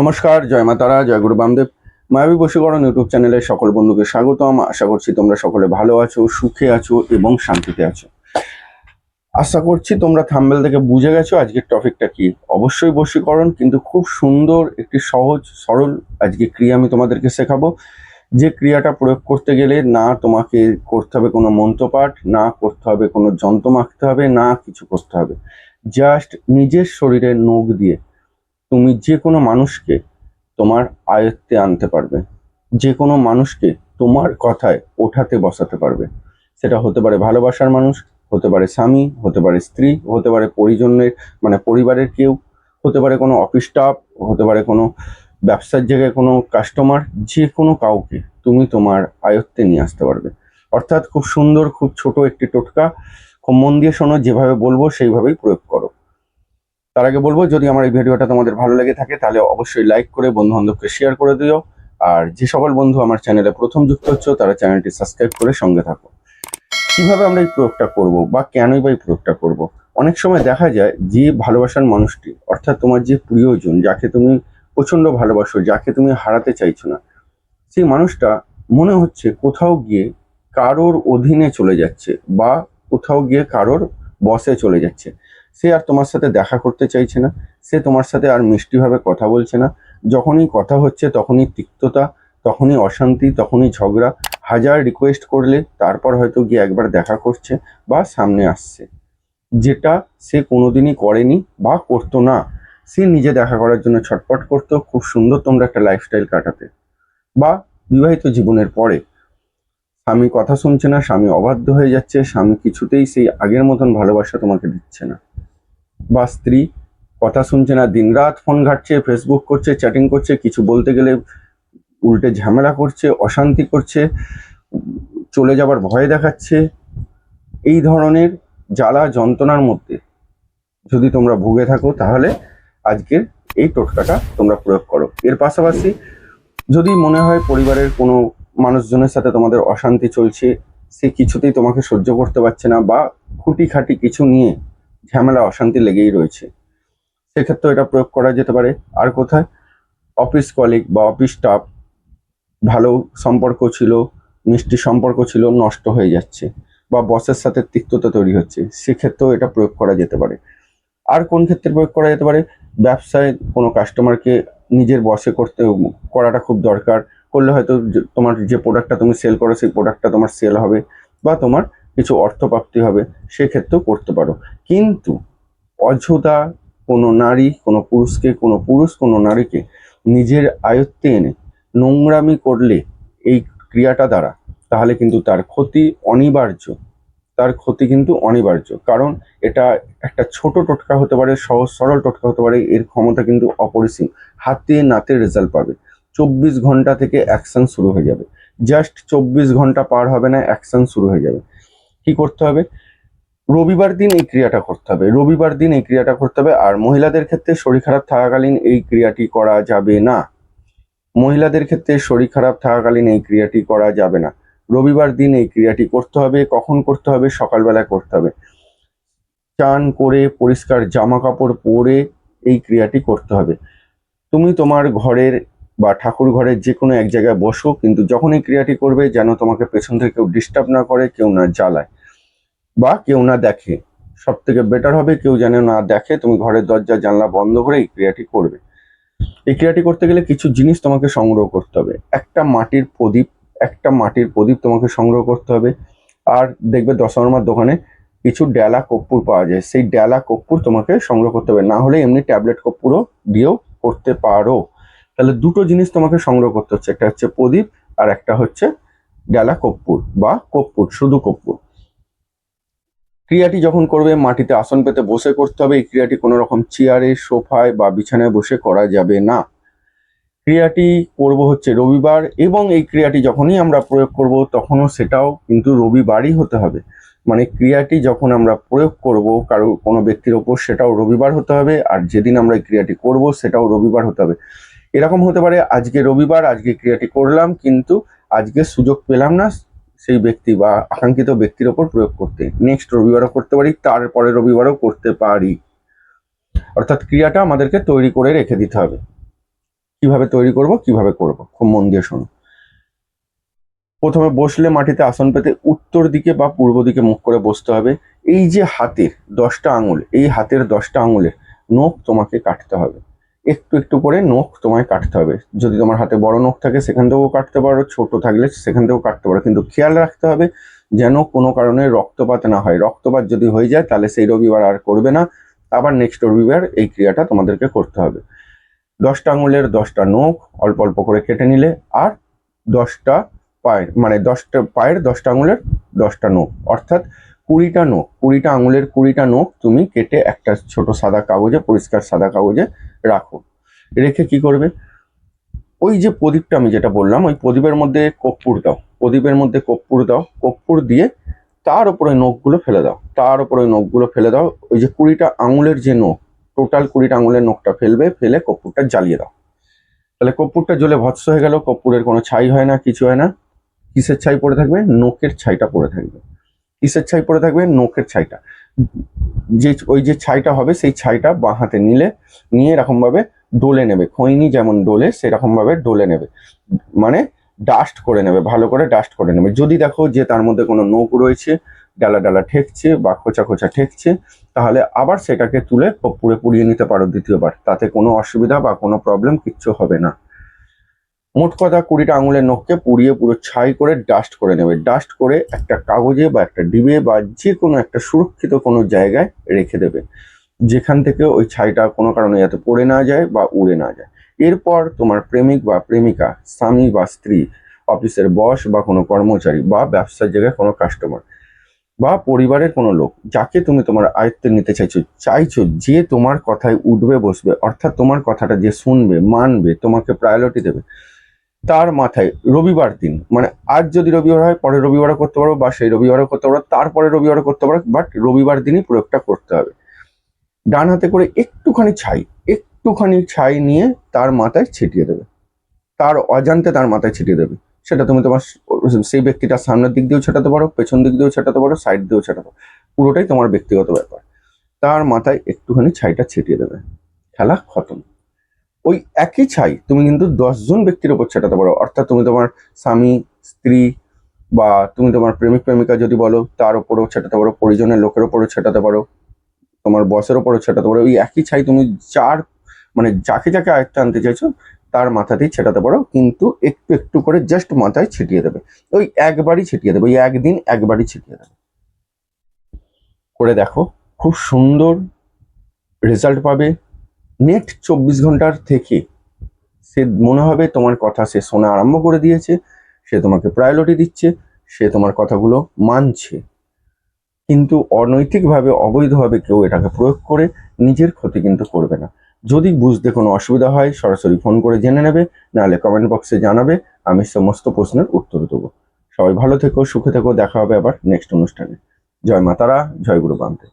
নমস্কার, জয় মা তারা, জয় গুরু বামদেব। মায়াবী বশীকরণ ইউটিউব চ্যানেলে সকল বন্ধুকে স্বাগতম। আশা করছি তোমরা সকলে ভালো আছো, সুখে আছো এবং শান্তিতে আছো। আশা করছি তোমরা থাম্বনেল থেকে বুঝে গেছো আজকের টপিকটা কি। অবশ্যই বশীকরণ, কিন্তু খুব সুন্দর একটি সহজ সরল আজকে ক্রিয়া আমি তোমাদেরকে শেখাবো। যে ক্রিয়াটা প্রয়োগ করতে গেলে না তোমাকে করতে হবে কোনো মন্ত্রপাঠ, না করতে হবে কোনো যন্ত্র মাখতে হবে, না কিছু করতে হবে। জাস্ট নিজের শরীরের নখ দিয়ে তুমি যে কোনো মানুষকে তোমার আয়ত্তে আনতে পারবে, যে কোনো মানুষকে তোমার কথায় ওঠাতে বসাতে পারবে। সেটা হতে পারে ভালোবাসার মানুষ, হতে পারে স্বামী, হতে পারে স্ত্রী, হতে পারে পরিজনের মানে পরিবারের কেউ, হতে পারে কোনো অফিস স্টাফ, হতে পারে কোনো ব্যবসার জায়গায় কোনো কাস্টমার। যে কোনো কাউকে তুমি তোমার আয়ত্তে নিয়ে আসতে পারবে। অর্থাৎ খুব সুন্দর, খুব ছোট একটি টোটকা। খুব মন দিয়ে শোনো, যেভাবে বলবো সেইভাবেই প্রয়োগ করো। তার আগে বলবো, যদি আমার এই ভিডিওটা তোমাদের ভালো লেগে থাকে তাহলে অবশ্যই লাইক করে বন্ধু বান্ধবকে শেয়ার করে দিও। আর যে সকল বন্ধু আমার চ্যানেলে প্রথম যুক্ত হচ্ছে তারা চ্যানেলটি সাবস্ক্রাইব করে সঙ্গে থাকো। কিভাবে আমরা এই প্রয়োগটা করব বা কেনই বা এই প্রয়োগটা করব? অনেক সময় দেখা যায় যে ভালোবাসার মানুষটি, অর্থাৎ তোমার যে প্রিয়জন, যাকে তুমি প্রচন্ড ভালোবাসো, যাকে তুমি হারাতে চাইছো না, সেই মানুষটা মনে হচ্ছে কোথাও গিয়ে কারোর অধীনে চলে যাচ্ছে বা কোথাও গিয়ে কারোর বসে চলে যাচ্ছে। সে আর তোমার সাথে দেখা করতে চাইছে না, সে তোমার সাথে আর মিষ্টিভাবে কথা বলছে না। যখনই কথা হচ্ছে তখনই তিক্ততা, তখনই অশান্তি, তখনই ঝগড়া। হাজার রিকোয়েস্ট করলে তারপর হয়তো গিয়ে একবার দেখা করছে বা সামনে আসছে, যেটা সে কোনোদিনই করেনি বা করতো না। সে নিজে দেখা করার জন্য ছটফট করতো, খুব সুন্দর তোমরা একটা লাইফস্টাইল কাটাতে। বা বিবাহিত জীবনের পরে স্বামী কথা শুনছে না, স্বামী অবাধ্য হয়ে যাচ্ছে, স্বামী কিছুতেই সেই আগের মতন ভালোবাসা তোমাকে দিচ্ছে না। বা স্ত্রী কথা শুনছে না, দিনরাত ফোন ঘাঁটছে, ফেসবুক করছে, চ্যাটিং করছে, কিছু বলতে গেলে উল্টে ঝামেলা করছে, অশান্তি করছে, চলে যাবার ভয় দেখাচ্ছে। এই ধরনের জ্বালা যন্ত্রণার মধ্যে যদি তোমরা ভুগে থাকো তাহলে আজকের এই টোটকাটা তোমরা প্রয়োগ করো। এর পাশাপাশি যদি মনে হয় পরিবারের কোনো মানুষজনের সাথে তোমাদের অশান্তি চলছে, সে কিছুতেই তোমাকে সহ্য করতে পারছে না বা খুঁটিখাটি কিছু নিয়ে ঝামেলা অশান্তি লেগেই রয়েছে, সেক্ষেত্রে এটা প্রয়োগ করা যেতে পারে। আর কোথায় অফিস কলিগ বা অফিস স্টাফ, ভালো সম্পর্ক ছিল, মিষ্টি সম্পর্ক ছিল, নষ্ট হয়ে যাচ্ছে, বা বসের সাথে তিক্ততা তৈরি হচ্ছে, সেক্ষেত্রেও এটা প্রয়োগ করা যেতে পারে। আর কোন ক্ষেত্রে প্রয়োগ করা যেতে পারে? ব্যবসায় কোনো কাস্টমারকে নিজের বশে করাটা খুব দরকার। করলে হয়তো তোমার যে প্রোডাক্টটা তুমি সেল করো সেই প্রোডাক্টটা তোমার সেল হবে বা তোমার কিছু অর্থপ্রাপ্তি হবে, সেক্ষেত্রেও করতে পারো। কিন্তু অযথা কোনো নারী কোনো পুরুষকে, কোনো পুরুষ কোনো নারীকে নিজের আয়ত্তে এনে নোংরামি করলে এই ক্রিয়াটা দ্বারা, তাহলে কিন্তু তার ক্ষতি অনিবার্য। তার ক্ষতি কিন্তু অনিবার্য, কারণ এটা একটা ছোট টোটকা হতে পারে, সহজ সরল টোটকা হতে পারে, এর ক্ষমতা কিন্তু অপরিসীম। হাতে নাতে রেজাল্ট পাবে। 24 ঘন্টা থেকে অ্যাকশন শুরু হয়ে যাবে। জাস্ট 24 ঘন্টা পার হবে না, অ্যাকশন শুরু হয়ে যাবে। কি করতে হবে? রবিবার দিন এই ক্রিয়াটা করতে হবে, রবিবার দিন এই ক্রিয়াটা করতে হবে। আর মহিলাদের ক্ষেত্রে শরীর খারাপ থাকাকালীন এই ক্রিয়াটি করা যাবে না। মহিলাদের ক্ষেত্রে শরীর খারাপ থাকাকালীন এই ক্রিয়াটি করা যাবে না। রবিবার দিন এই ক্রিয়াটি করতে হবে। কখন করতে হবে? সকালবেলায় করতে হবে। চান করে পরিষ্কার জামা কাপড় পরে এই ক্রিয়াটি করতে হবে। তুমি তোমার ঘরের বা ঠাকুর ঘরের যে কোনো এক জায়গায় বসো, কিন্তু যখন এই ক্রিয়াটি করবে যেন তোমাকে পেছন থেকে কেউ ডিস্টার্ব না করে, কেউ না জ্বালায় বা কেউ না দেখে। সব থেকে বেটার হবে কেউ যেন না দেখে। তুমি ঘরের দরজা জানলা বন্ধ করে এই ক্রিয়াটি করবে। এই ক্রিয়াটি করতে গেলে কিছু জিনিস তোমাকে সংগ্রহ করতে হবে। একটা মাটির প্রদীপ তোমাকে সংগ্রহ করতে হবে। আর দেখবে দশকর্মার দোকানে কিছু ডেলা কর্পূর পাওয়া যায়, সেই ডেলা কর্পূর তোমাকে সংগ্রহ করতে হবে। না হলে এমনি ট্যাবলেট কর্পূরও দিয়েও করতে পারো। তাহলে দুটো জিনিস তোমাকে সংগ্রহ করতে হচ্ছে, একটা হচ্ছে প্রদীপ আর একটা হচ্ছে ডেলা কর্পূর বা কর্পূর, শুধু কর্পূর। ক্রিয়াটি যখন করবে মাটিতে আসন পেতে বসে করতে হবে। এই ক্রিয়াটি কোনো রকম চেয়ারে, সোফায় বা বিছানায় বসে করা যাবে না। ক্রিয়াটি করব হচ্ছে রবিবার, এবং এই ক্রিয়াটি যখনই আমরা প্রয়োগ করব তখনও সেটাও কিন্তু রবিবারই হতে হবে। মানে ক্রিয়াটি যখন আমরা প্রয়োগ করব কারো কোনো ব্যক্তির ওপর, সেটাও রবিবার হতে হবে। আর যেদিন আমরা এই ক্রিয়াটি করব সেটাও রবিবার হতে হবে। এরকম হতে পারে আজকে রবিবার, আজকে ক্রিয়াটি করলাম, কিন্তু আজকে সুযোগ পেলাম না সেই ব্যক্তি বা আকাঙ্ক্ষিত ব্যক্তির ওপর প্রয়োগ করতে, নেক্সট রবিবারও করতে পারি, তারপরে রবিবারও করতে পারি। অর্থাৎ ক্রিয়াটা আমাদেরকে তৈরি করে রেখে দিতে হবে। কিভাবে তৈরি করব, কিভাবে করব, খুব মন দিয়ে শোনো। প্রথমে বসলে মাটিতে আসন পেতে উত্তর দিকে বা পূর্ব দিকে মুখ করে বসতে হবে। এই যে হাতের 10টা আঙুল, এই হাতের 10টা আঙুলের নখ তোমাকে কাটতে হবে। একটু একটু করে নখ তোমায় কাটতে হবে। যদি তোমার হাতে বড় নখ থাকে সেখান থেকেও কাটতে পারো, ছোট থাকলে সেখান থেকেও কাটতে পারো, কিন্তু খেয়াল রাখতে হবে যেন কোনো কারণে রক্তপাত না হয়। রক্তপাত যদি হয়ে যায় তাহলে সেই রবিবার আর করবে না, আবার নেক্সট রবিবার এই ক্রিয়াটা তোমাদেরকে করতে হবে। 10টা আঙুলের 10টা নখ অল্প অল্প করে কেটে নিলে, আর 10টা পায়ের, মানে 10টা পায়ের 10টা আঙুলের 10টা নখ, অর্থাৎ 20টা নখ, 20টা আঙুলের 20টা নখ তুমি কেটে একটা ছোট সাদা কাগজে, পরিষ্কার সাদা কাগজে রাখো। রেখে কি করবে, ওই যে প্রদীপটা আমি যেটা বললাম, ওই প্রদীপের মধ্যে কর্পূর দাও, প্রদীপের মধ্যে কর্পূর দাও, কর্পূর দিয়ে তার উপরে নখগুলো ফেলে দাও, তার উপরে নখগুলো ফেলে দাও। ওই যে 20টা আঙুলের যে নখ, টোটাল 20টা আঙুলের নখটা ফেলবে, ফেলে কর্পূরটা জ্বালিয়ে দাও। তাহলে কর্পূরটা জ্বলে ভস্ম হয়ে গেল, কর্পূরের কোনো ছাই হয় না, কিছু হয় না। কিসের ছাই পড়ে থাকবে, নখের ছাইটা পড়ে থাকবে। কিসের ছাই পড়ে থাকবে, নখের ছাইটা। যে ওই যে ছাইটা হবে, সেই ছাইটা বাঁ হাতে নিয়ে এরকম ভাবে ডলে নেবে, খৈনি যেমন ডলে সেরকম ভাবে ডলে নেবে, মানে ডাস্ট করে নেবে, ভালো করে ডাস্ট করে নেবে। যদি দেখো যে তার মধ্যে কোনো নখ রয়েছে, ডালা ডালা ঠেকছে বা খোঁচা খোঁচা ঠেকছে, তাহলে আবার সেটাকে তুলে কর্পূরে পুড়িয়ে নিতে পারো দ্বিতীয়বার, তাতে কোনো অসুবিধা বা কোনো প্রবলেম কিচ্ছু হবে না। মোট কথা 20টা আঙুলের নখকে পুড়িয়ে পুরো ছাই করে ডাস্ট করে নেবে। ডাস্ট করে একটা কাগজে বা একটা ডিবে বা যে কোনো একটা সুরক্ষিত কোনো জায়গায় রেখে দেবে, যেখান থেকে ওই ছাইটা কোনো কারণে যাতে পড়ে না যায় বা উড়ে না যায়। এরপর তোমার প্রেমিক বা প্রেমিকা, স্বামী বা স্ত্রী, অফিসের বস বা কোনো কর্মচারী বা ব্যবসার জায়গায় কোনো কাস্টমার বা পরিবারের কোনো লোক, যাকে তুমি তোমার আয়ত্তে নিতে চাইছো, যে তোমার কথায় উঠবে বসবে, অর্থাৎ তোমার কথাটা যে শুনবে, মানবে, তোমাকে প্রায়োরিটি দেবে, তার মাথায় রবিবার দিন, মানে আজ যদি রবিবার হয় পরের রবিবারও করতে পারো, বা সেই রবিবারও করতে পারো, তারপরে রবিবারও করতে পারো, বাট রবিবার দিনই প্রয়োগটা করতে হবে। ডান হাতে করে একটুখানি ছাই নিয়ে তার মাথায় ছিটিয়ে দেবে, তার অজান্তে তার মাথায় ছিটিয়ে দেবে। সেটা তুমি তোমার সেই ব্যক্তিটার সামনের দিক দিয়েও ছেটাতে পারো, পেছন দিক দিয়েও ছেটাতে পারো, সাইড দিয়েও ছেটাতে পারো, পুরোটাই তোমার ব্যক্তিগত ব্যাপার। তার মাথায় একটুখানি ছাইটা ছিটিয়ে দেবে, খেলা খতম। ওই একই ছাই তুমি কিন্তু 10জন ব্যক্তির উপর ছেটাতে পারো, অর্থাৎ তুমি তোমার স্বামী, স্ত্রী বা তুমি তোমার প্রেমিক প্রেমিকা যদি বলো তার উপরেও ছেটাতে পারো, পরিজনের লোকের উপরেও ছেটাতে পারো, তোমার বসের উপরেও ছেটাতে পারো। ওই একই ছাই তুমি যার, মানে যাকে যাকে আয়ত্তে আনতে চাইছো তার মাথাতেই ছেটাতে পারো, কিন্তু একটু একটু করে জাস্ট মাথায় ছিটিয়ে দেবে। ওই একবারই ছিটিয়ে দেবে, ওই একদিন একবারই ছিটিয়ে দেবে। করে দেখো, খুব সুন্দর রেজাল্ট পাবে। নেক্সট 24 ঘন্টার থেকে সে মনে হবে তোমার কথা সে শোনা আরম্ভ করে দিয়েছে, সে তোমাকে প্রায়োরিটি দিচ্ছে, সে তোমার কথাগুলো মানছে। কিন্তু অনৈতিকভাবে, অবৈধভাবে কেউ এটাকে প্রয়োগ করে নিজের ক্ষতি কিন্তু করবে না। যদি বুঝতে কোনো অসুবিধা হয় সরাসরি ফোন করে জেনে নেবে, নাহলে কমেন্ট বক্সে জানাবে, আমি সমস্ত প্রশ্নের উত্তর দেবো। সবাই ভালো থেকো, সুখে থেকো, দেখা হবে আবার নেক্সট অনুষ্ঠানে। জয় মা তারা, জয় গুরু বামদেব।